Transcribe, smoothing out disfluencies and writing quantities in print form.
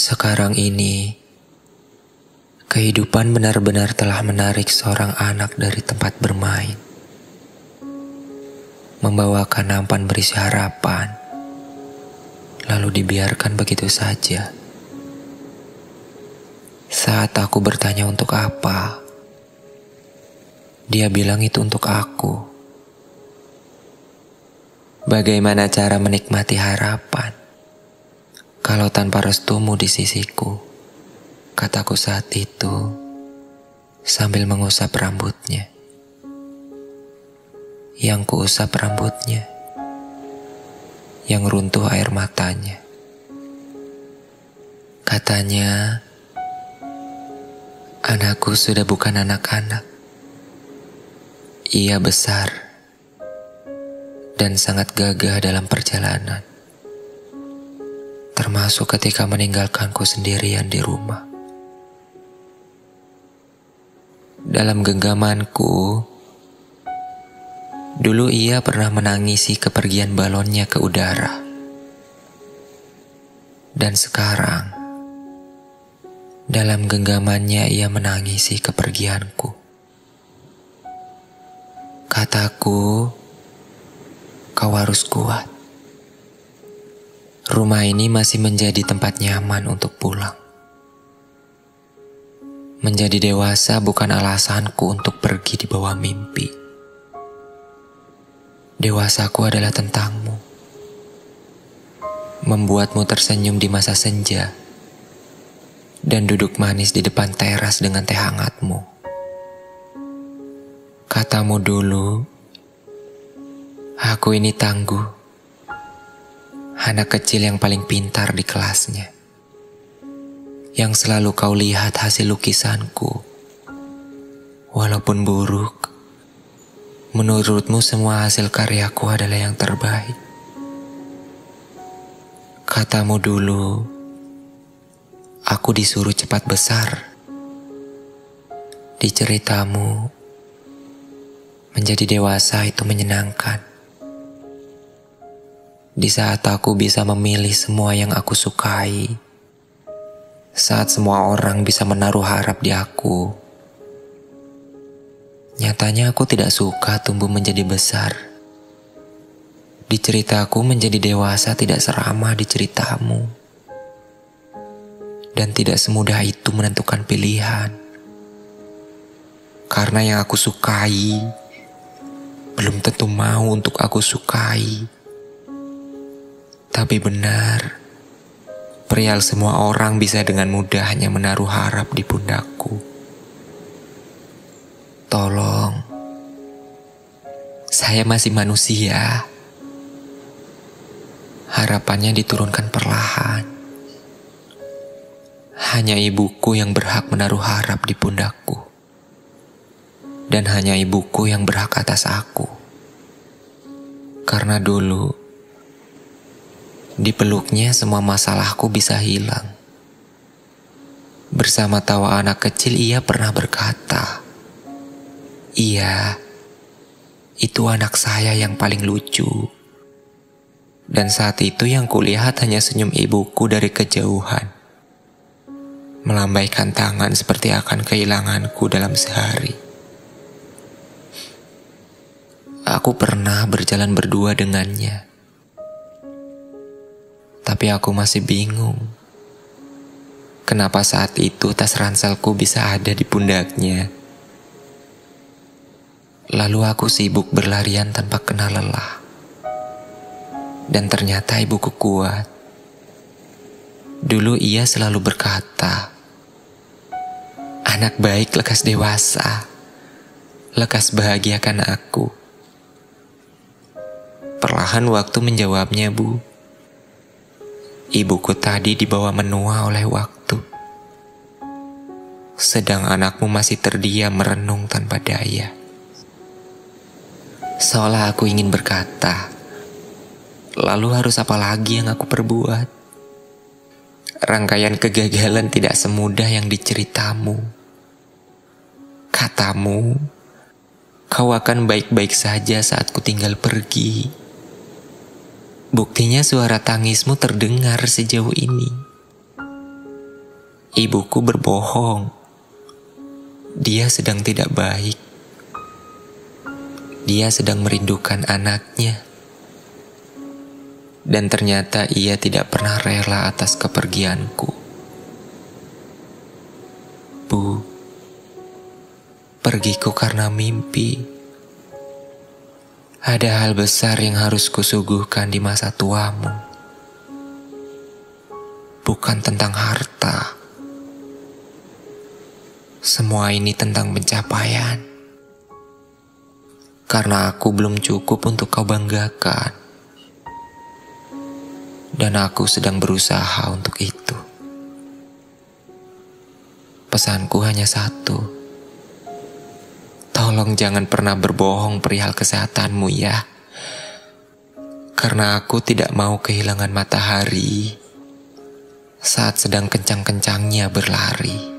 Sekarang ini, kehidupan benar-benar telah menarik seorang anak dari tempat bermain, membawakan nampan berisi harapan, lalu dibiarkan begitu saja. Saat aku bertanya untuk apa, dia bilang itu untuk aku. Bagaimana cara menikmati harapan kalau tanpa restumu di sisiku? Kataku saat itu sambil mengusap rambutnya. Yang kuusap rambutnya, yang runtuh air matanya. Katanya, anakku sudah bukan anak-anak. Ia besar dan sangat gagah dalam perjalanan, termasuk ketika meninggalkanku sendirian di rumah. Dalam genggamanku, dulu ia pernah menangisi kepergian balonnya ke udara. Dan sekarang, dalam genggamannya ia menangisi kepergianku. Kataku, kau harus kuat. Rumah ini masih menjadi tempat nyaman untuk pulang. Menjadi dewasa bukan alasanku untuk pergi di bawah mimpi. Dewasaku adalah tentangmu. Membuatmu tersenyum di masa senja dan duduk manis di depan teras dengan teh hangatmu. Katamu dulu, aku ini tangguh, anak kecil yang paling pintar di kelasnya, yang selalu kau lihat hasil lukisanku. Walaupun buruk, menurutmu semua hasil karyaku adalah yang terbaik. Katamu dulu, aku disuruh cepat besar. Di ceritamu, menjadi dewasa itu menyenangkan. Di saat aku bisa memilih semua yang aku sukai, saat semua orang bisa menaruh harap di aku, nyatanya aku tidak suka tumbuh menjadi besar. Di ceritaku menjadi dewasa tidak seramah di ceritamu. Dan tidak semudah itu menentukan pilihan. Karena yang aku sukai belum tentu mau untuk aku sukai. Tapi benar, perihal semua orang bisa dengan mudahnya menaruh harap di pundakku. Tolong, saya masih manusia. Harapannya diturunkan perlahan. Hanya ibuku yang berhak menaruh harap di pundakku. Dan hanya ibuku yang berhak atas aku. Karena dulu, di peluknya semua masalahku bisa hilang. Bersama tawa anak kecil ia pernah berkata, "Iya, itu anak saya yang paling lucu." Dan saat itu yang kulihat hanya senyum ibuku dari kejauhan, melambaikan tangan seperti akan kehilanganku dalam sehari. Aku pernah berjalan berdua dengannya. Tapi aku masih bingung. Kenapa saat itu tas ranselku bisa ada di pundaknya? Lalu aku sibuk berlarian tanpa kenal lelah. Dan ternyata ibuku kuat. Dulu ia selalu berkata, "Anak baik lekas dewasa, lekas bahagiakan aku." Perlahan waktu menjawabnya, Bu. Ibuku tadi dibawa menua oleh waktu. Sedang anakmu masih terdiam merenung tanpa daya. Seolah aku ingin berkata, lalu harus apa lagi yang aku perbuat? Rangkaian kegagalan tidak semudah yang diceritamu. Katamu, kau akan baik-baik saja saat ku tinggal pergi. Buktinya suara tangismu terdengar sejauh ini. Ibuku berbohong. Dia sedang tidak baik. Dia sedang merindukan anaknya. Dan ternyata ia tidak pernah rela atas kepergianku. Bu, pergiku karena mimpi. Ada hal besar yang harus kusuguhkan di masa tuamu. Bukan tentang harta. Semua ini tentang pencapaian. Karena aku belum cukup untuk kau banggakan. Dan aku sedang berusaha untuk itu. Pesanku hanya satu. Tolong jangan pernah berbohong perihal kesehatanmu ya. Karena aku tidak mau kehilangan matahari saat sedang kencang-kencangnya berlari.